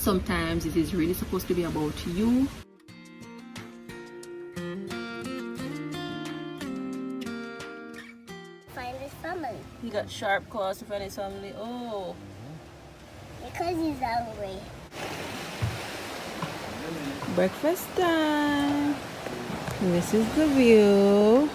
Sometimes it is really supposed to be about you. Find his family. He got sharp claws to find his family. Oh. Because he's hungry. Breakfast time. This is the view.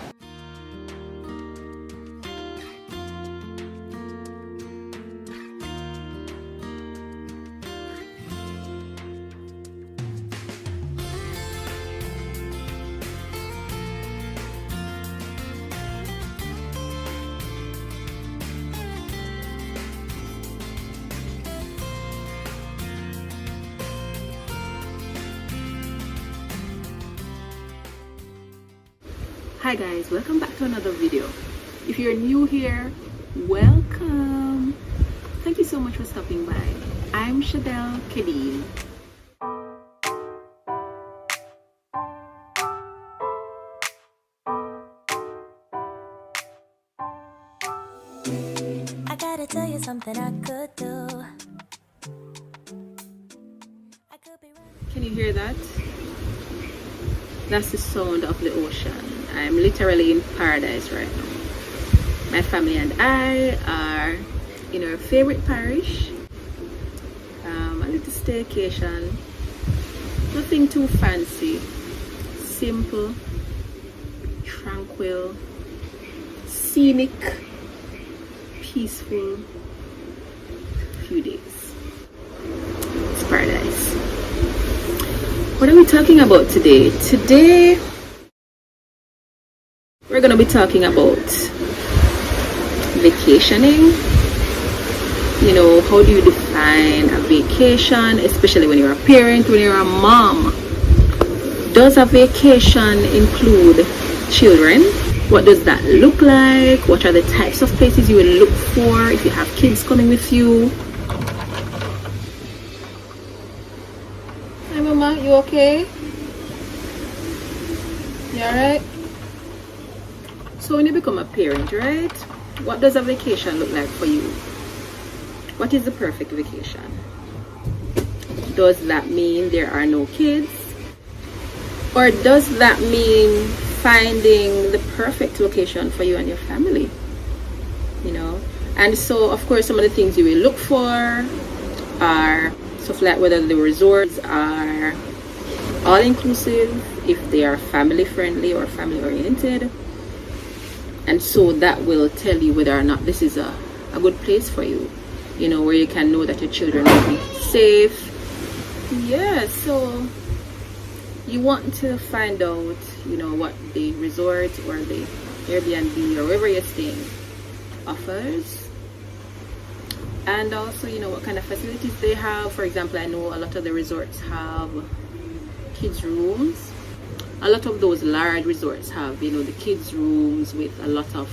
Hi guys, welcome back to another video. If you're new here, welcome. Thank you so much for stopping by. I'm Shadel Kedin. I gotta tell you something I could do. Can you hear that? That's the sound of the ocean. I'm literally in paradise right now. My family and I are in our favorite parish. A little staycation. Nothing too fancy. Simple, tranquil, scenic, peaceful few days. It's paradise. What are we talking about today? Today we're going to be talking about vacationing. You know, how do you define a vacation, especially when you're a parent, when you're a mom? Does a vacation include children? What does that look like? What are the types of places you will look for if you have kids coming with you? Hi Mama, you okay? You alright? So when you become a parent, right? What does a vacation look like for you? What is the perfect vacation? Does that mean there are no kids? Or does that mean finding the perfect location for you and your family? You know? And so of course some of the things you will look for are stuff like whether the resorts are all-inclusive, if they are family-friendly or family-oriented. And so that will tell you whether or not this is a good place for you, you know, where you can know that your children will be safe. Yeah, so you want to find out, you know, what the resort or the Airbnb or wherever you're staying offers. And also, you know, what kind of facilities they have. For example, I know a lot of the resorts have kids rooms. A lot of those large resorts have, you know, the kids rooms with a lot of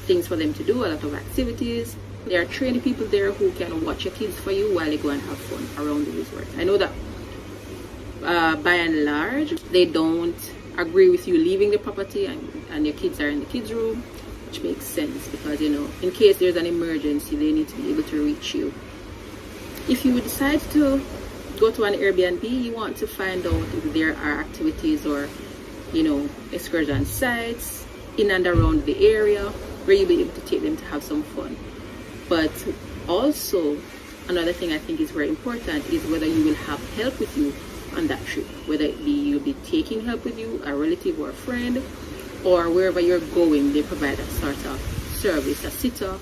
things for them to do, a lot of activities. There are trained people there who can watch your kids for you while you go and have fun around the resort. I know that by and large, they don't agree with you leaving the property and your kids are in the kids room, which makes sense because, you know, in case there's an emergency, they need to be able to reach you. If you decide to go to an Airbnb, you want to find out if there are activities or, you know, excursion sites in and around the area where you'll be able to take them to have some fun. But also another thing I think is very important is whether you will have help with you on that trip, whether it be you'll be taking help with you, a relative or a friend, or wherever you're going they provide a sort of service, a sitter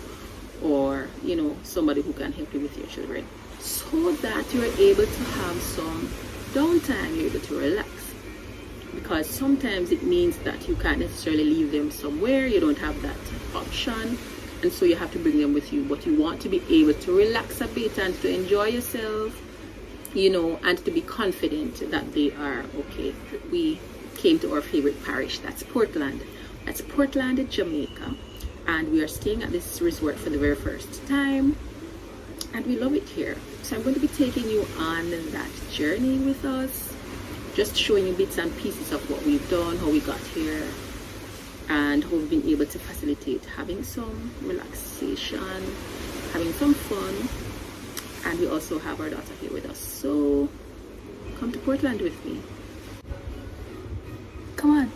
or, you know, somebody who can help you with your children, so that you're able to have some downtime, you're able to relax. Because sometimes it means that you can't necessarily leave them somewhere, you don't have that option, and so you have to bring them with you. But you want to be able to relax a bit and to enjoy yourself, you know, and to be confident that they are okay. We came to our favorite parish, that's Portland. That's Portland, Jamaica, and we are staying at this resort for the very first time, and we love it here. So I'm going to be taking you on that journey with us, just showing you bits and pieces of what we've done, how we got here, and how we've been able to facilitate having some relaxation, having some fun. And we also have our daughter here with us, so Portland with me. Come on.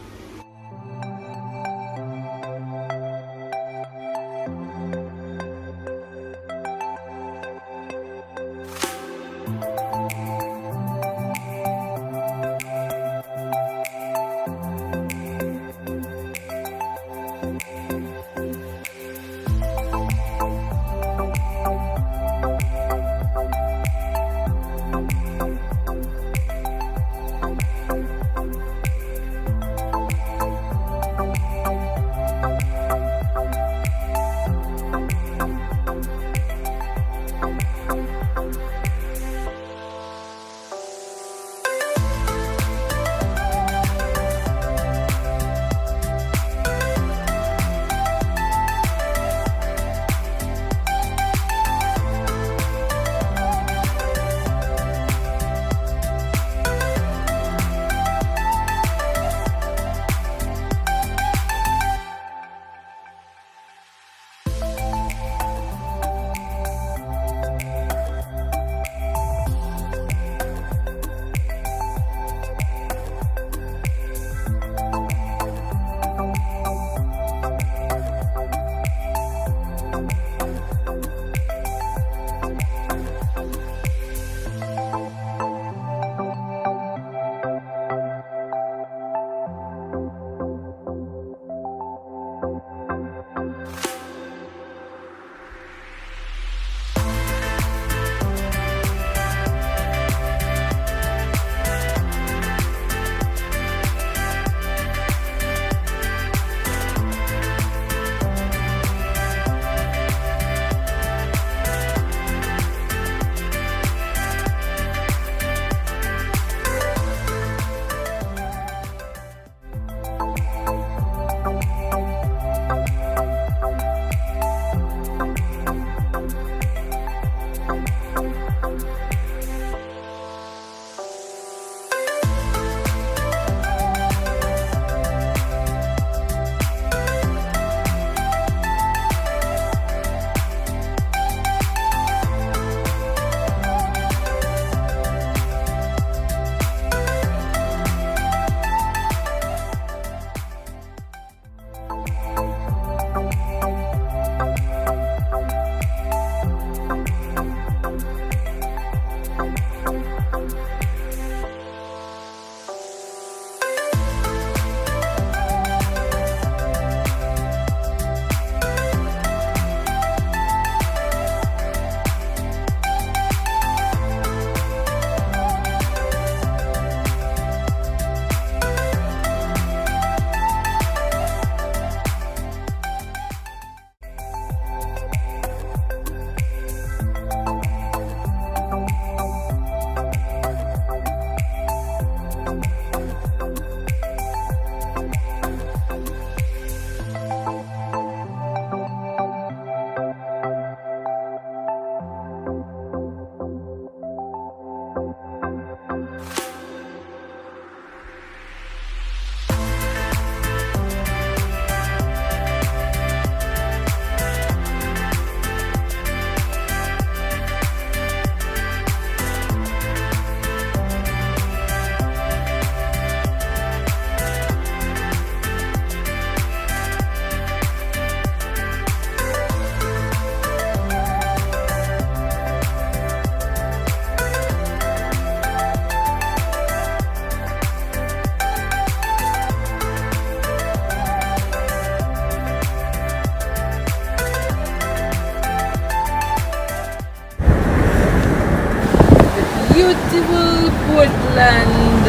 Beautiful Portland.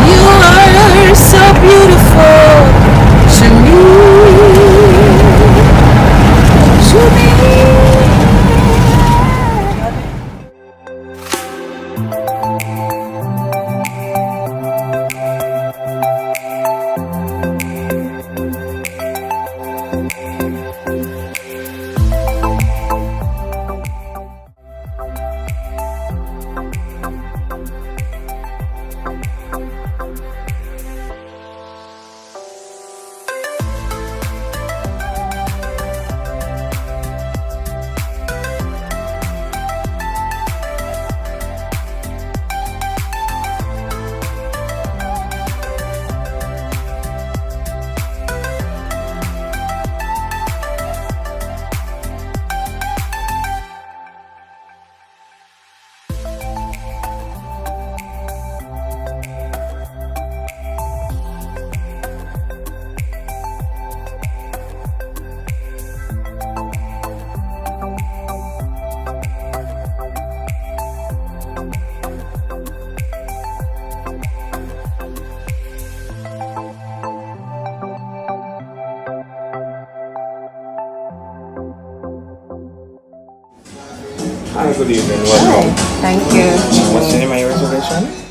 You are so beautiful to me. To me. Hi, good evening. Welcome. Thank you. What's the name of your reservation?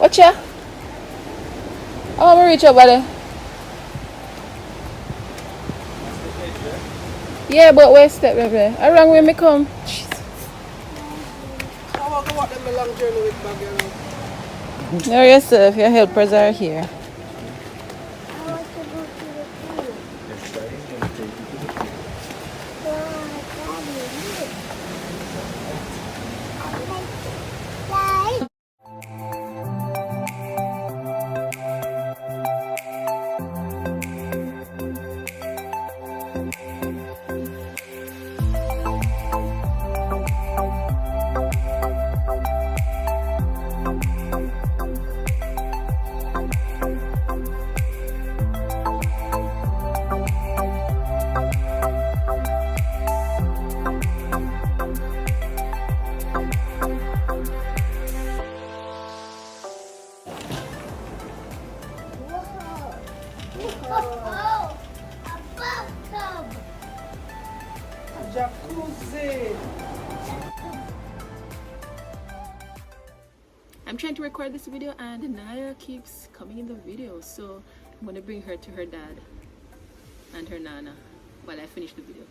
Watch ya. Oh, I'm reach over there. Yeah, but where step, baby? I rang when me come. No, yourself, your helpers are here. I want to go to the pool. Daddy, Oh, a bathtub. Jacuzzi. I'm trying to record this video and Naya keeps coming in the video, so I'm gonna bring her to her dad and her nana while I finish the video.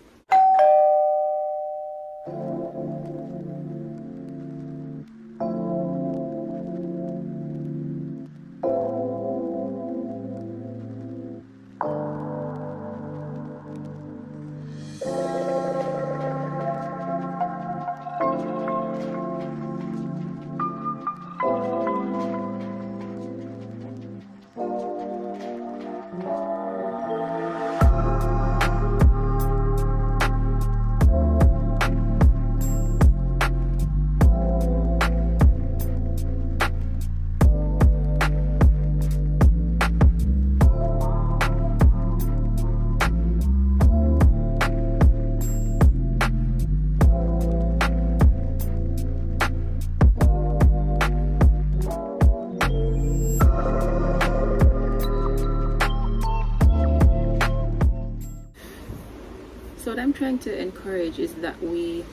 So what I'm trying to encourage is that we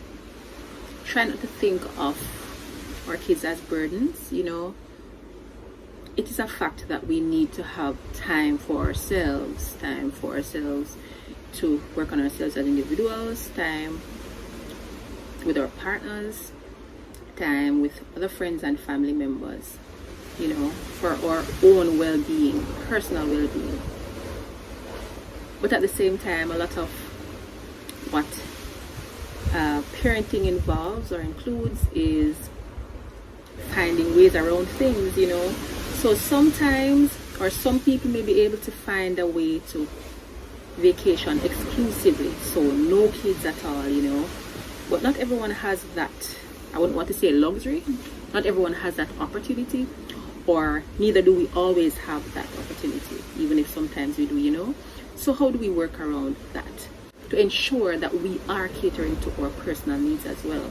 try not to think of our kids as burdens. You know, it is a fact that we need to have time for ourselves to work on ourselves as individuals, time with our partners, time with other friends and family members, you know, for our own well-being, personal well-being. But at the same time, a lot of what parenting involves or includes is finding ways around things, you know. So sometimes, or some people may be able to find a way to vacation exclusively, so no kids at all, you know. But not everyone has that, I wouldn't want to say luxury, not everyone has that opportunity, or neither do we always have that opportunity, even if sometimes we do, you know. So how do we work around that to ensure that we are catering to our personal needs as well?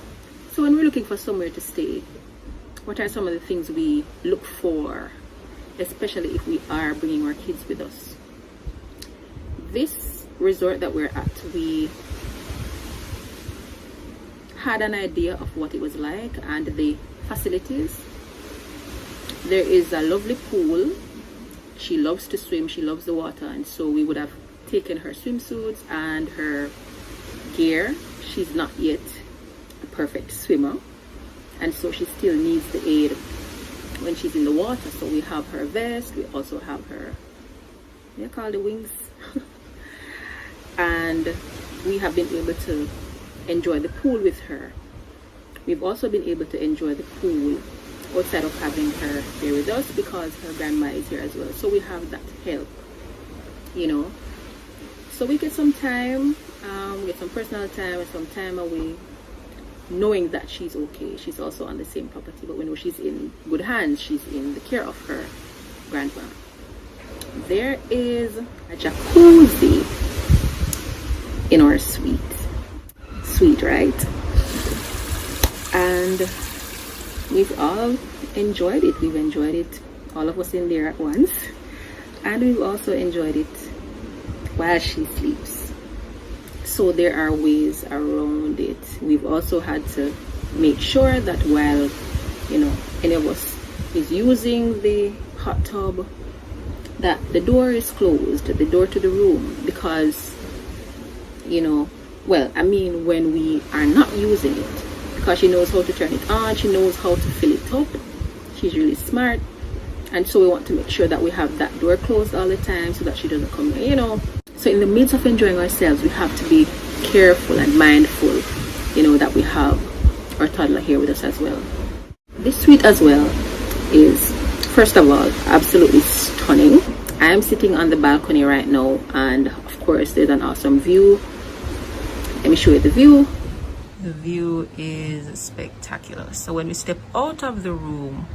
So when we're looking for somewhere to stay, what are some of the things we look for, especially if we are bringing our kids with us? This resort that we're at, we had an idea of what it was like and the facilities. There is a lovely pool. She loves to swim, she loves the water, and so we would have taken her swimsuits and her gear. She's not yet a perfect swimmer, and so she still needs the aid when she's in the water. So we have her vest, we also have her, they call the wings, and we have been able to enjoy the pool with her. We've also been able to enjoy the pool outside of having her there with us because her grandma is here as well. So we have that help, you know. So we get some time, get some personal time and some time away, knowing that she's okay. She's also on the same property, but we know she's in good hands. She's in the care of her grandma. There is a jacuzzi in our suite. Sweet, right? And we've all enjoyed it. We've enjoyed it, all of us in there at once, and we've also enjoyed it while she sleeps. So there are ways around it. We've also had to make sure that while, you know, any of us is using the hot tub, that the door is closed, the door to the room, because, you know, well, I mean, when we are not using it, because she knows how to turn it on, she knows how to fill it up. She's really smart, and so we want to make sure that we have that door closed all the time so that she doesn't come in, you know. So in the midst of enjoying ourselves, we have to be careful and mindful, you know, that we have our toddler here with us as well. This suite as well is, first of all, absolutely stunning. I am sitting on the balcony right now, and of course there's an awesome view. Let me show you the view. The view is spectacular. So when we step out of the room,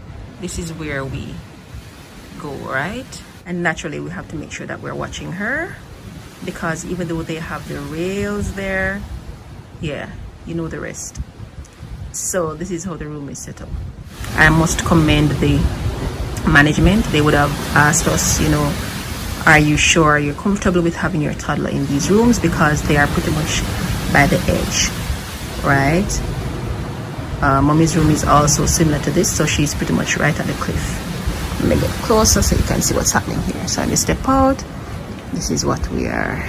this is where we go, right? And naturally we have to make sure that we're watching her, because even though they have the rails there, yeah, you know the rest. So this is how the room is set up. I must commend the management. They would have asked us, you know, are you sure you're comfortable with having your toddler in these rooms, because they are pretty much by the edge, right? Mommy's room is also similar to this, so she's pretty much right at the cliff. Let me get closer so you can see what's happening here. So let me step out. This is what we are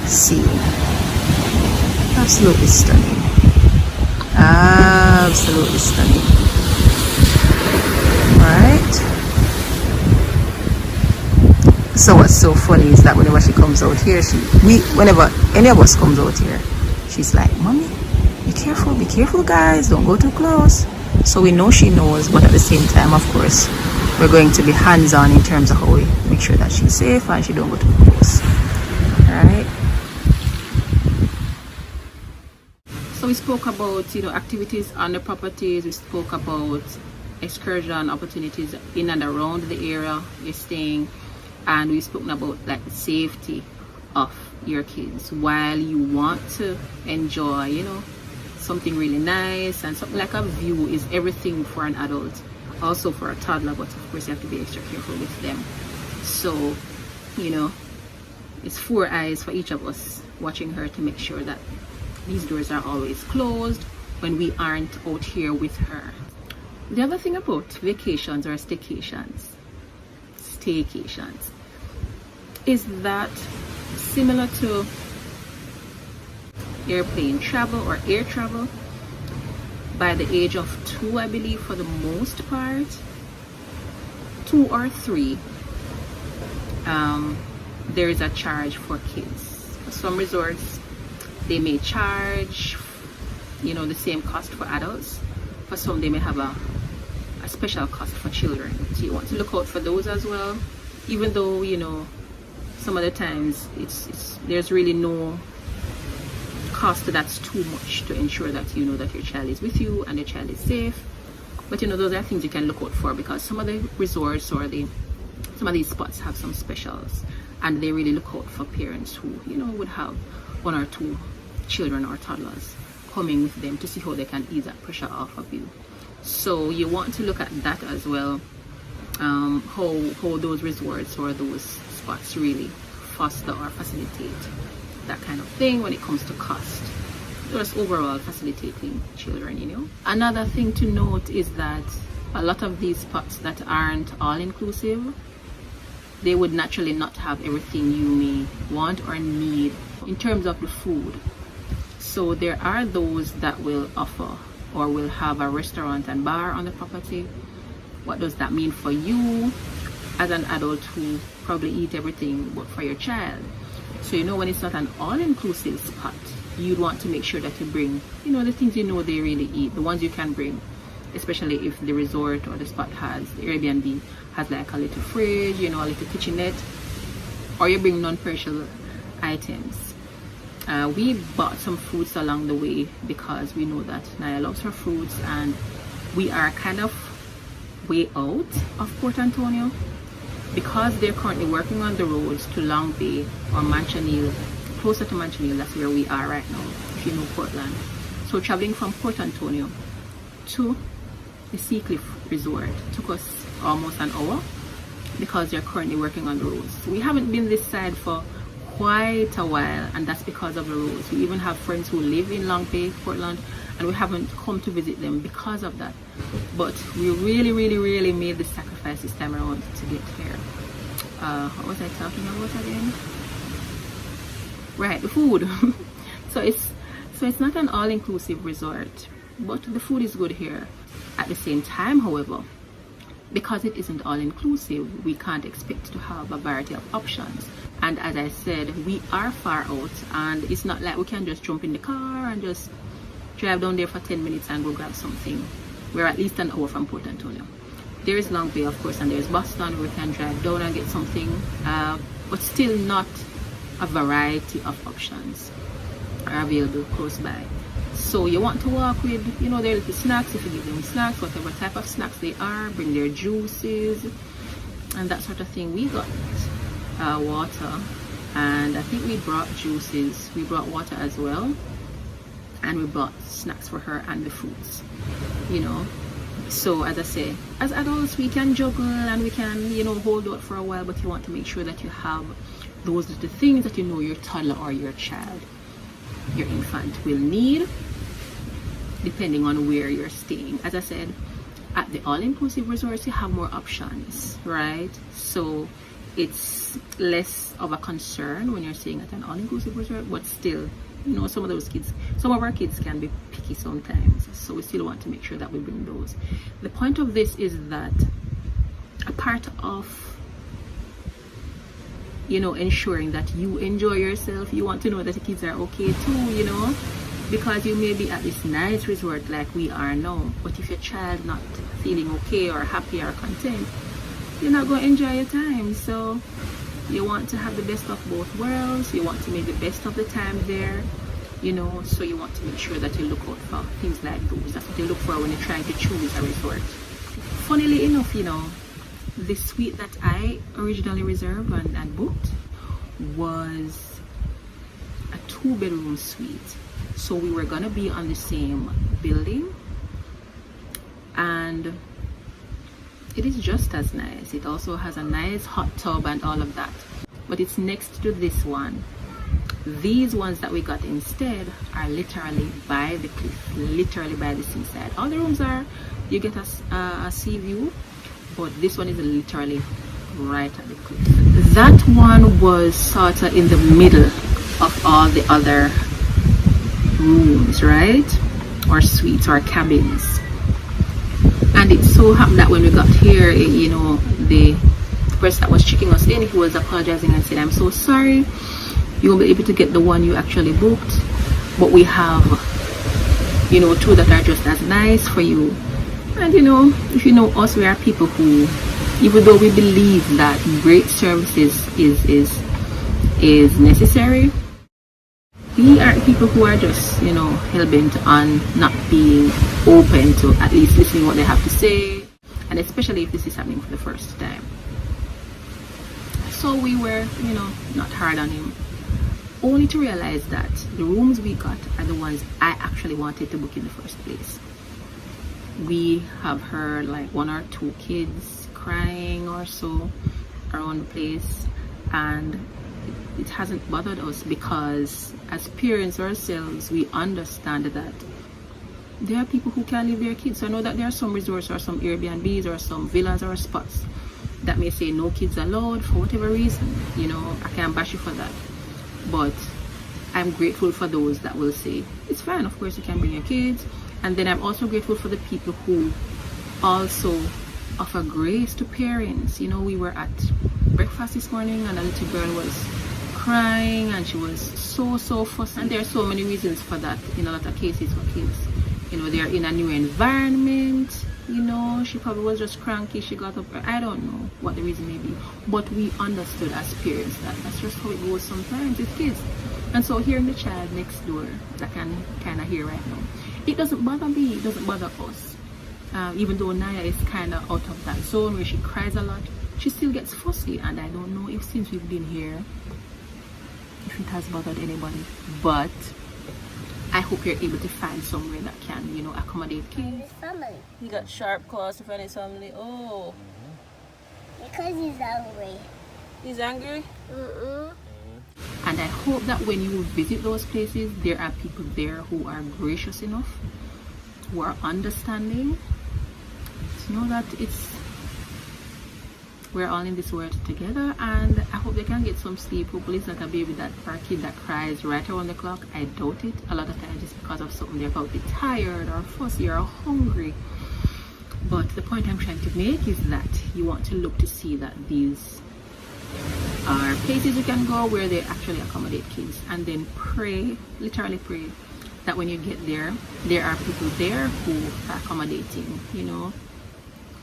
seeing. Absolutely stunning. Absolutely stunning. Right? So what's so funny is that whenever she comes out here, whenever any of us comes out here, she's like, "Mommy, be careful guys, don't go too close." So we know she knows, but at the same time, of course, we're going to be hands-on in terms of how we make sure that she's safe and she don't go too close. Alright. So we spoke about, you know, activities on the properties. We spoke about excursion opportunities in and around the area you're staying, and we've spoken about like the safety of your kids while you want to enjoy, you know, something really nice. And something like a view is everything for an adult, also for a toddler, but of course you have to be extra careful with them. So, you know, it's 4 eyes for each of us watching her to make sure that these doors are always closed when we aren't out here with her. The other thing about vacations or staycations is that, similar to airplane travel or air travel, by the age of 2, I believe, for the most part, 2 or 3, there is a charge for kids. Some resorts, they may charge, you know, the same cost for adults. For some, they may have a special cost for children. So you want to look out for those as well, even though, you know, some other times there's really no cost that's too much to ensure that you know that your child is with you and your child is safe. But you know, those are things you can look out for, because some of the resorts or some of these spots have some specials, and they really look out for parents who, you know, would have 1 or 2 children or toddlers coming with them to see how they can ease that pressure off of you. So you want to look at that as well, how those resorts or those spots really foster or facilitate that kind of thing when it comes to cost, just overall facilitating children, you know. Another thing to note is that a lot of these spots that aren't all inclusive, they would naturally not have everything you may want or need in terms of the food. So there are those that will offer or will have a restaurant and bar on the property. What does that mean for you as an adult who probably eat everything but for your child? So you know, when it's not an all-inclusive spot, you'd want to make sure that you bring, you know, the things you know they really eat, the ones you can bring, especially if the resort or the spot has, the Airbnb has like a little fridge, you know, a little kitchenette, or you bring non-perishable items. We bought some fruits along the way because we know that Naya loves her fruits, and we are kind of way out of Port Antonio because they're currently working on the roads to Long Bay or Manchonil, closer to Manchonil. That's where we are right now, if you know Portland. So traveling from Port Antonio to the Seacliff Resort took us almost an hour because they're currently working on the roads. So we haven't been this side for quite a while, and that's because of the roads. We even have friends who live in Long Bay, Portland, and we haven't come to visit them because of that. But we really made the sacrifice this time around to get here. What was I talking about again? Right, the food. so it's not an all-inclusive resort, but the food is good here. At the same time, however, because it isn't all-inclusive, we can't expect to have a variety of options. And as I said, we are far out, and it's not like we can just jump in the car and just drive down there for 10 minutes and go grab something. We're at least an hour from Port Antonio. There is Long Bay, of course, and there's Boston where we can drive down and get something, but still not a variety of options are available close by. So you want to walk with, you know, their little snacks, if you give them snacks, whatever type of snacks they are, bring their juices and that sort of thing. We got water, and I think we brought juices, we brought water as well, and we brought snacks for her and the fruits, you know. So as I say, as adults we can juggle and we can, you know, hold out for a while, but you want to make sure that you have those are the things that you know your toddler or your child, your infant will need, depending on where you're staying. As I said, at the all-inclusive resorts you have more options, right? So it's less of a concern when you're staying at an all-inclusive resort, but still, you know, some of our kids can be picky sometimes, so we still want to make sure that we bring those. The point of this is that a part of, you know, ensuring that you enjoy yourself, you want to know that the kids are okay too, you know, because you may be at this nice resort like we are now, but if your child not feeling okay or happy or content, you're not going to enjoy your time. So you want to have the best of both worlds, you want to make the best of the time there, you know, so you want to make sure that you look out for things like those. That's what you look for when you're trying to choose a resort. Funnily enough, you know, the suite that I originally reserved and booked was a 2-bedroom suite, so we were gonna be on the same building, and it is just as nice. It also has a nice hot tub and all of that, but it's next to this one. These ones that we got instead are literally by the cliff, literally by the seaside. All the rooms are, you get a sea view, but this one is literally right at the cliff. That one was sort of in the middle of all the other rooms, right, or suites or cabins. And it so happened that when we got here, you know, the person that was checking us in, he was apologizing and said, "I'm so sorry, you won't be able to get the one you actually booked, but we have, you know, 2 that are just as nice for you." And you know, if you know us, we are people who, even though we believe that great services is necessary, we are people who are just, you know, hell-bent on not being open to at least listening what they have to say, and especially if this is happening for the first time. So we were, not hard on him, only to realize that the rooms we got are the ones I actually wanted to book in the first place. We have heard like 1 or 2 kids crying or so around the place, and it hasn't bothered us because as parents ourselves, we understand that there are people who can't leave their kids. So I know that there are some resorts or some Airbnbs or some villas or spots that may say no kids allowed for whatever reason. I can't bash you for that, but I'm grateful for those that will say it's fine, of course you can bring your kids. And then I'm also grateful for the people who also offer grace to parents. We were at breakfast this morning and a little girl was crying and she was so fussy, and there are so many reasons for that in a lot of cases for kids. They're in a new environment. She probably was just cranky, she got up, I don't know what the reason may be, but we understood as parents that that's just how it goes sometimes with kids. And so hearing the child next door that can kind of hear right now, it doesn't bother me, it doesn't bother us. Even though Naya is kind of out of that zone where she cries a lot, she still gets fussy, and I don't know if since we've been here if it has bothered anybody, but I hope you're able to find somewhere that can, accommodate kids. Family. He got sharp claws to find his family. Oh. Because he's angry. He's angry? Mm-mm. And I hope that when you visit those places, there are people there who are gracious enough, who are understanding, to know that we're all in this world together, and I hope they can get some sleep. Hopefully it's not a baby or a kid that cries right around the clock. I doubt it. A lot of times it's because of something they're probably tired or fussy or hungry. But the point I'm trying to make is that you want to look to see that these are places you can go where they actually accommodate kids, and then pray, literally pray, that when you get there are people there who are accommodating.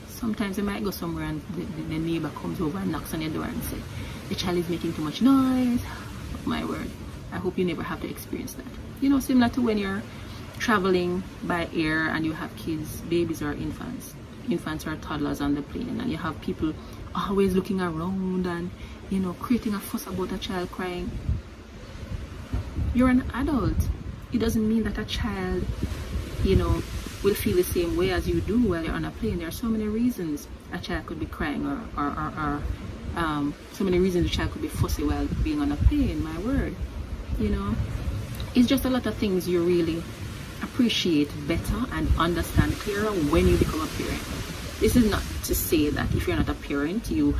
Sometimes you might go somewhere and the neighbor comes over and knocks on your door and says, the child is making too much noise. Oh, my word, I hope you never have to experience that. Similar to when you're traveling by air and you have kids, babies or infants or toddlers on the plane, and you have people always looking around and creating a fuss about a child crying. You're an adult. It doesn't mean that a child will feel the same way as you do while you're on a plane. There are so many reasons a child could be crying or so many reasons a child could be fussy while being on a plane. My word, it's just a lot of things you really appreciate better and understand clearer when you become a parent. This is not to say that if you're not a parent you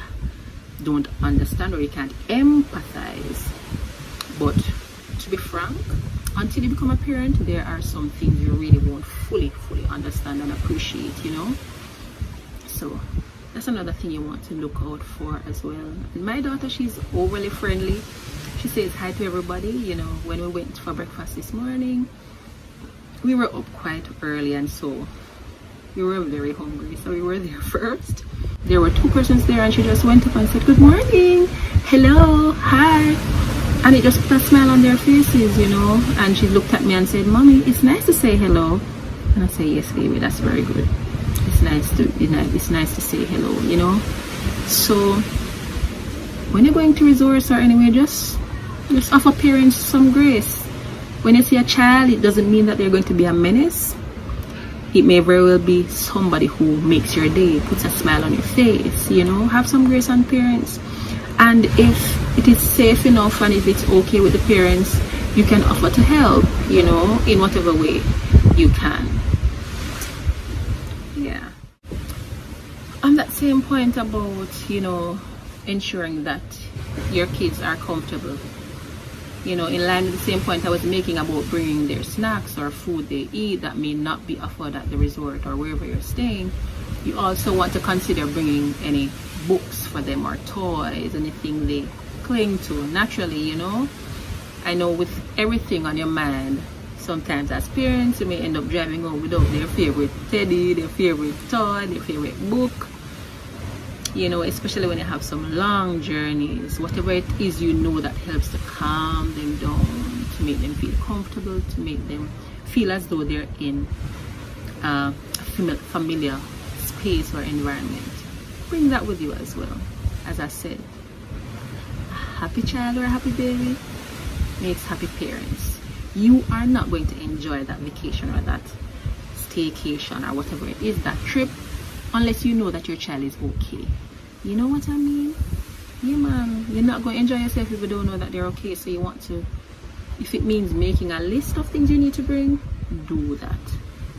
don't understand or you can't empathize, but to be frank, until you become a parent, there are some things you really won't fully understand and appreciate. So that's another thing you want to look out for as well. And my daughter, she's overly friendly. She says hi to everybody. When we went for breakfast this morning, we were up quite early, and so we were very hungry, so we were there first. There were 2 persons there, and she just went up and said, good morning, hello, hi, and it just put a smile on their faces, and she looked at me and said, mommy, it's nice to say hello. And I say, yes baby, that's very good. It's nice to say hello. So when you're going to resorts or anywhere, just offer parents some grace. When you see a child, it doesn't mean that they're going to be a menace. It may very well be somebody who makes your day, puts a smile on your face. Have some grace on parents. And if it is safe enough and if it's okay with the parents, you can offer to help, in whatever way you can. Yeah. On that same point about, ensuring that your kids are comfortable, in line with the same point I was making about bringing their snacks or food they eat that may not be offered at the resort or wherever you're staying, you also want to consider bringing any books for them or toys, anything they cling to naturally. I know with everything on your mind, sometimes as parents you may end up driving home without their favorite teddy, their favorite toy, their favorite book, especially when you have some long journeys. Whatever it is that helps to calm them down, to make them feel comfortable, to make them feel as though they're in familiar space or environment, bring that with you as well. As I said, a happy child or a happy baby makes happy parents. You are not going to enjoy that vacation or that staycation or whatever it is, that trip, unless you know that your child is okay. You know what I mean? Yeah, man. You're not going to enjoy yourself if you don't know that they're okay. So you want to, if it means making a list of things you need to bring, do that.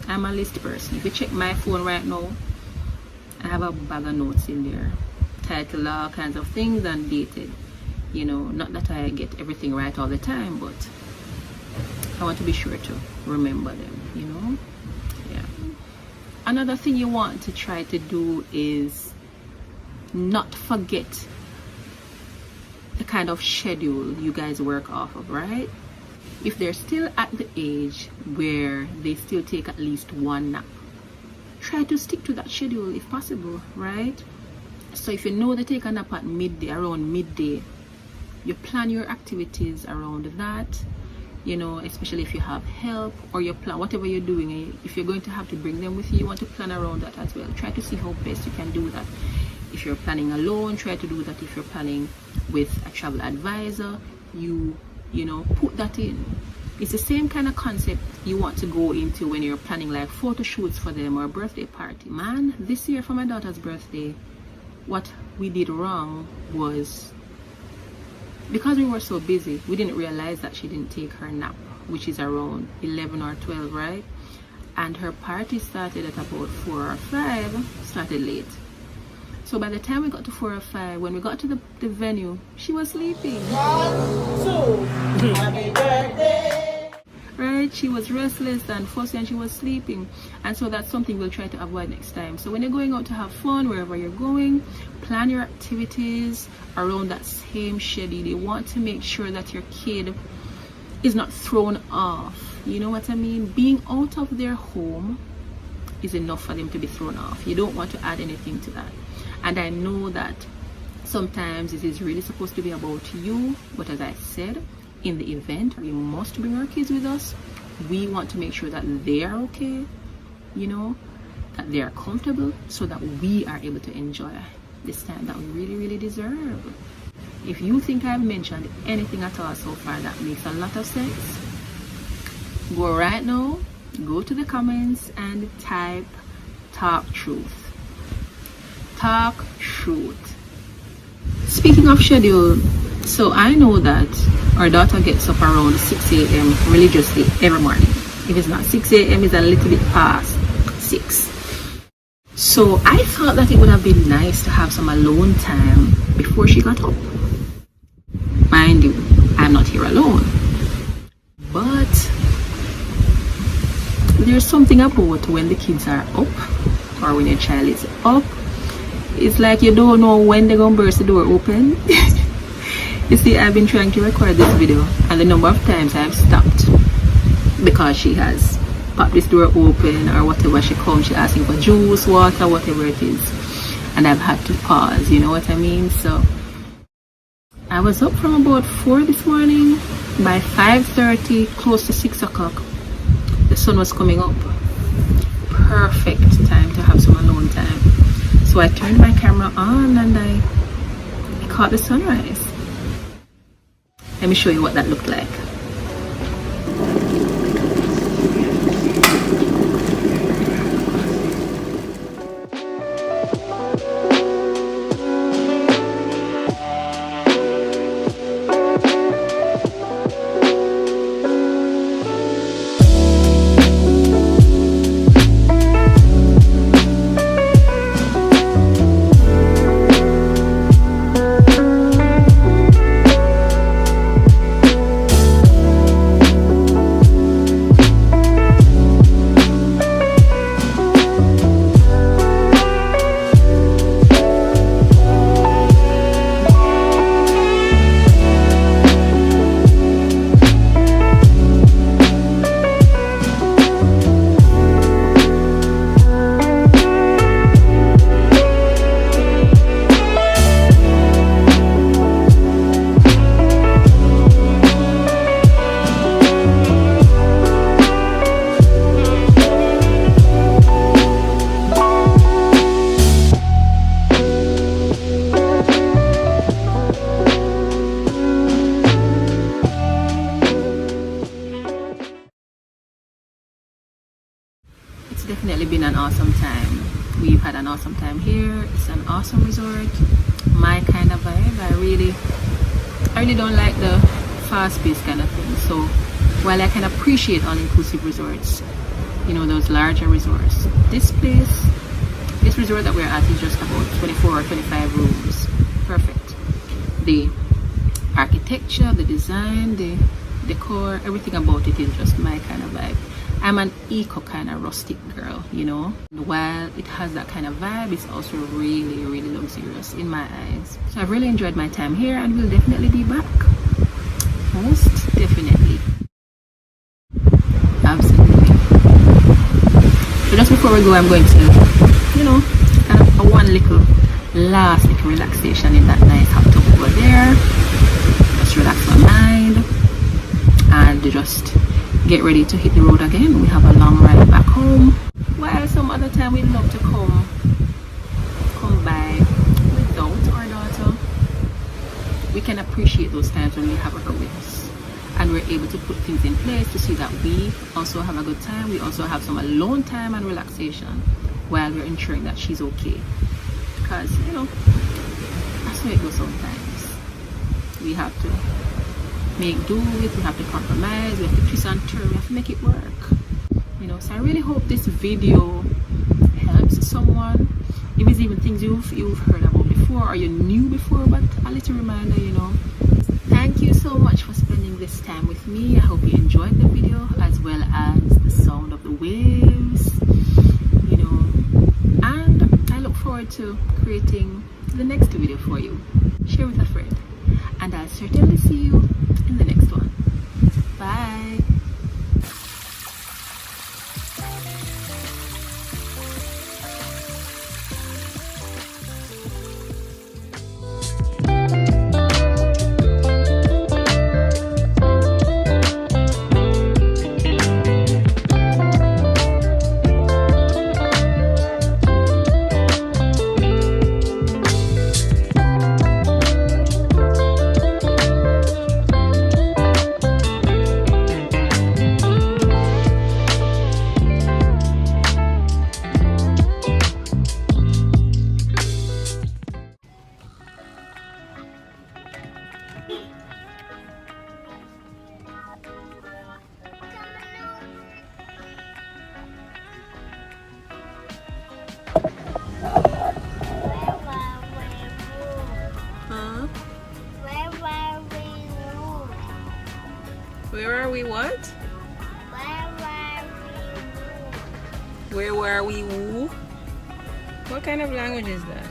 I'm a list person. If you check my phone right now, I have a bag of notes in there, titled all kinds of things and dated. You know, not that I get everything right all the time, but I want to be sure to remember them, you know? Yeah. Another thing you want to try to do is not forget the kind of schedule you guys work off of, right? If they're still at the age where they still take at least one nap, try to stick to that schedule if possible, right? So if you know they take a nap at midday, around midday, you plan your activities around that, you know, especially if you have help, or you plan whatever you're doing. If you're going to have to bring them with you, you want to plan around that as well. Try to see how best you can do that. If you're planning alone, try to do that. If you're planning with a travel advisor, you know, put that in. It's the same kind of concept you want to go into when you're planning like photo shoots for them or a birthday party. Man, this year for my daughter's birthday, what we did wrong was, because we were so busy, we didn't realize that she didn't take her nap, which is around 11 or 12, right? And her party started at about 4 or 5, started late. So by the time we got to 4 or 5, when we got to the venue, she was sleeping. 1, 2, happy birthday. Right? She was restless and fussy and she was sleeping. And so that's something we'll try to avoid next time. So when you're going out to have fun, wherever you're going, plan your activities around that same schedule. You want to make sure that your kid is not thrown off. You know what I mean? Being out of their home is enough for them to be thrown off. You don't want to add anything to that. And I know that sometimes it is really supposed to be about you, but as I said, in the event we must bring our kids with us, we want to make sure that they are okay, you know, that they are comfortable, so that we are able to enjoy this time that we really, really deserve. If you think I've mentioned anything at all so far that makes a lot of sense, go right now, go to the comments and type "talk truth." Talk truth. Speaking of schedule, so I know that our daughter gets up around 6 a.m. religiously every morning. If it's not 6 a.m., it's a little bit past 6. So I thought that it would have been nice to have some alone time before she got up. Mind you, I'm not here alone. But there's something about when the kids are up, or when your child is up, it's like you don't know when they're gonna burst the door open. You see, I've been trying to record this video, and the number of times I've stopped because she has popped this door open, or whatever, she comes, she's asking for juice, water, whatever it is, and I've had to pause, you know what I mean? So I was up from about 4 this morning. By 5:30, close to 6 o'clock, the sun was coming up. Perfect time to have some alone time. So I turned my camera on and I caught the sunrise. Let me show you what that looked like. awesome resort, my kind of vibe. I really don't like the fast-paced kind of thing. So while I can appreciate all-inclusive resorts, you know, those larger resorts, this resort that we're at is just about 24 or 25 rooms. Perfect. The architecture, the design, the decor, everything about it is just my kind of vibe. I'm an eco kind of rustic girl, you know. While it has that kind of vibe, it's also really, really luxurious in my eyes. So I've really enjoyed my time here and will definitely be back. Most definitely. Absolutely. So just before we go, I'm going to, you know, kind of a last little relaxation in that nice hot tub over there. Just relax my mind and just get ready to hit the road again. We have a long ride back home. While some other time we love to come by without our daughter, we can appreciate those times when we have her with us and we're able to put things in place to see that we also have a good time. We also have some alone time and relaxation while we're ensuring that she's okay, because you know, that's how it goes sometimes. We have to make do with, we have to compromise, we have to twist and turn, we have to make it work, you know. So I really hope this video helps someone, if it's even things you've heard about before or you knew before, but a little reminder, you know. Thank you so much for spending this time with me. I hope you enjoyed the video as well as the sound of the waves, you know, and I look forward to creating the next video for you. Share with a friend, and I'll certainly see you in the next one. Bye. Where are we what? Where were we? What kind of language is that?